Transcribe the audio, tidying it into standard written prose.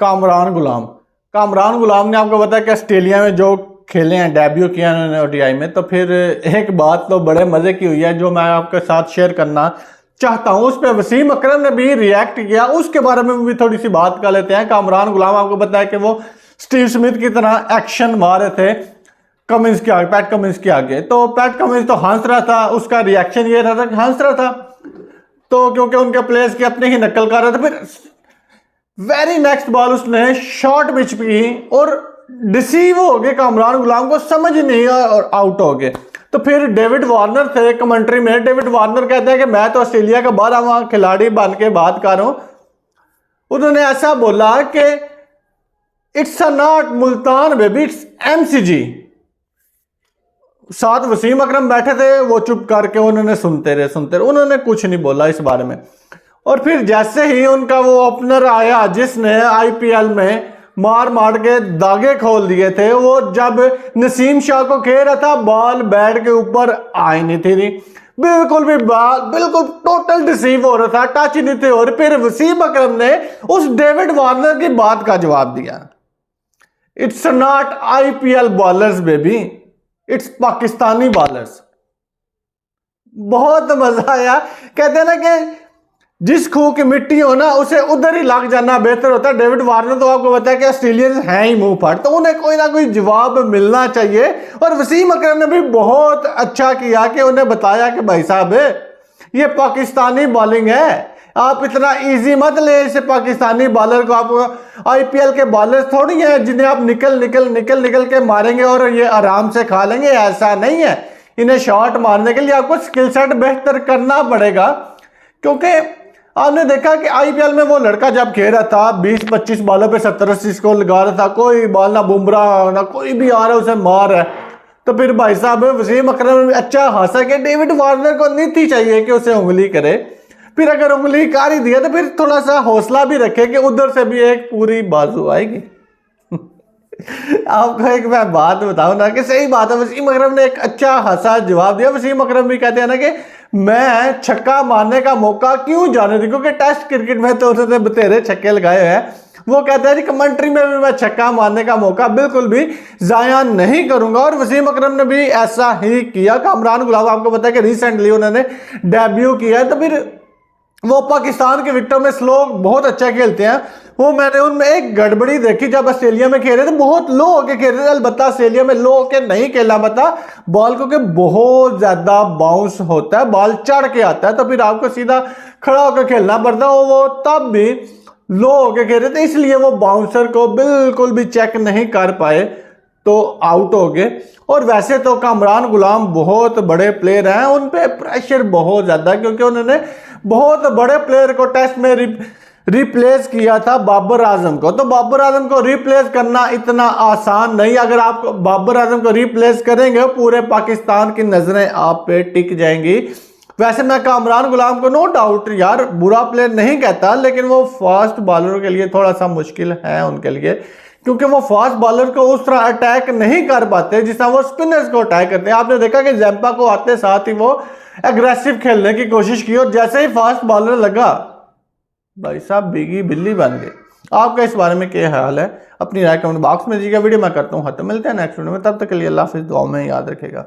कामरान गुलाम। कामरान गुलाम ने आपको बताया कि ऑस्ट्रेलिया में जो खेले हैं, डेब्यू किया उन्होंने ओडीआई में। तो फिर एक बात तो बड़े मजे की हुई है जो मैं आपके साथ शेयर करना चाहता हूं। उस पर वसीम अकरम ने भी रिएक्ट किया, उसके बारे में भी थोड़ी सी बात कर लेते हैं। कामरान गुलाम आपको बताया कि वो स्टीव स्मिथ की तरह एक्शन मारे थे कमिंस के आगे, पैट कमिंस के आगे। तो पैट कमिंस तो हंस रहा था, उसका रिएक्शन ये था कि हंस रहा था तो क्योंकि उनके प्लेयर्स की अपने ही नकल कर रहा था। फिर वेरी नेक्स्ट बॉल उसने शॉर्ट पिच की और डिसीव हो गए कामरान गुलाम को, समझ नहीं और आउट हो गए। तो फिर डेविड वार्नर थे कमेंट्री में। डेविड वार्नर कहते हैं कि मैं तो ऑस्ट्रेलिया का 12वां खिलाड़ी बन के बात कर रहा हूं। उन्होंने ऐसा बोला कि it's a not Multan baby, it's MCG. साथ वसीम अकरम बैठे थे, वो चुप करके उन्होंने सुनते रहे, उन्होंने कुछ नहीं बोला इस बारे में। और फिर जैसे ही उनका वो ओपनर आया जिसने आईपीएल में मार के दागे खोल दिए थे, वो जब नसीम शाह को खेल रहा था बॉल बैट के ऊपर आई नहीं थी, बिल्कुल भी बॉल बिल्कुल टोटल डिसीव हो रहा था, टच नहीं थे। और फिर वसीम अकरम ने उस डेविड वार्नर की बात का जवाब दिया, it's not IPL bowlers baby, it's Pakistani bowlers. बहुत मजा आया। कहते हैं ना कि जिस खूह की मिट्टी हो ना उसे उधर ही लग जाना बेहतर होता है। डेविड वार्नर तो आपको बताया कि ऑस्ट्रेलियंस हैं ही मुंह फट, तो उन्हें कोई ना कोई जवाब मिलना चाहिए। और वसीम अकरम ने भी बहुत अच्छा किया कि उन्हें बताया कि भाई साहब ये पाकिस्तानी बॉलिंग है, आप इतना इजी मत ले इसे पाकिस्तानी बॉलर को। आप आईपीएल के बॉलर थोड़ी हैं जिन्हें आप निकल के मारेंगे और ये आराम से खा लेंगे, ऐसा नहीं है। इन्हें शॉट मारने के लिए आपको स्किल सेट बेहतर करना पड़ेगा। क्योंकि आपने देखा कि आईपीएल में वो लड़का जब खेल रहा था 20-25 बॉलों पे 70-80 स्कोर लगा रहा था, कोई बॉल ना बुमराह ना कोई भी आ रहा है उसे मार रहा है। तो फिर भाई साहब वसीम अकरम अच्छा हंसा कि डेविड वार्नर को नहीं थी चाहिए कि उसे उंगली करे। फिर अगर उंगली कर ही दिया तो फिर थोड़ा सा हौसला भी रखे कि उधर से भी एक पूरी बाजू आएगी। आपको एक मैं बात बताऊं ना कि सही बात है, वसीम अकरम ने एक अच्छा हंसा जवाब दिया। वसीम अकरम भी कहते हैं ना कि मैं छक्का मारने का मौका क्यों जाने दूं, क्योंकि टेस्ट क्रिकेट में तो उन्होंने बतेरे छक्के लगाए हुए हैं। वो कहते हैं जी कमेंट्री में भी मैं छक्का मारने का मौका बिल्कुल भी जाया नहीं करूंगा। और वसीम अकरम ने भी ऐसा ही किया। कामरान गुलाम आपको पता है कि रिसेंटली उन्होंने डेब्यू किया है, तो फिर वो पाकिस्तान के विकेटों में स्लो बहुत अच्छा खेलते हैं। वो मैंने उनमें एक गड़बड़ी देखी जब ऑस्ट्रेलिया में खेल रहे थे, बहुत लो होके खेल रहे थे। अलबत्ता ऑस्ट्रेलिया में लो होके नहीं खेलना पता बॉल, क्योंकि बहुत ज्यादा बाउंस होता है, बॉल चढ़ के आता है, तो फिर आपको सीधा खड़ा होकर खेलना पड़ता है। वो तब भी लो होके खेल रहे थे, इसलिए वो बाउंसर को बिल्कुल भी चेक नहीं कर पाए तो आउट हो गए। और वैसे तो कामरान गुलाम बहुत बड़े प्लेयर हैं, उन पे प्रेशर बहुत ज्यादा, क्योंकि उन्होंने बहुत बड़े प्लेयर को टेस्ट में रिप्लेस किया था, बाबर आजम को। तो बाबर आजम को रिप्लेस करना इतना आसान नहीं। अगर आप बाबर आजम को रिप्लेस करेंगे पूरे पाकिस्तान की नजरें आप पे टिक जाएंगी। वैसे मैं कामरान गुलाम को नो डाउट यार बुरा प्लेयर नहीं कहता, लेकिन वो फास्ट बॉलरों के लिए थोड़ा सा मुश्किल है उनके लिए, क्योंकि वो फास्ट बॉलर को उस तरह अटैक नहीं कर पाते जिस तरह वो स्पिनर्स को अटैक करते हैं। आपने देखा कि जैम्पा को आते साथ ही वो एग्रेसिव खेलने की कोशिश की और जैसे ही फास्ट बॉलर लगा भाई साहब भीगी बिल्ली बन गई। आपका इस बारे में क्या ख्याल है? अपनी राय कमेंट बॉक्स में दीजिएगा। वीडियो मैं करता हूँ खत्म, मिलते हैं नेक्स्ट वीडियो में, तब तक के लिए अल्लाह हाफिज़, दुआ में याद रखेगा।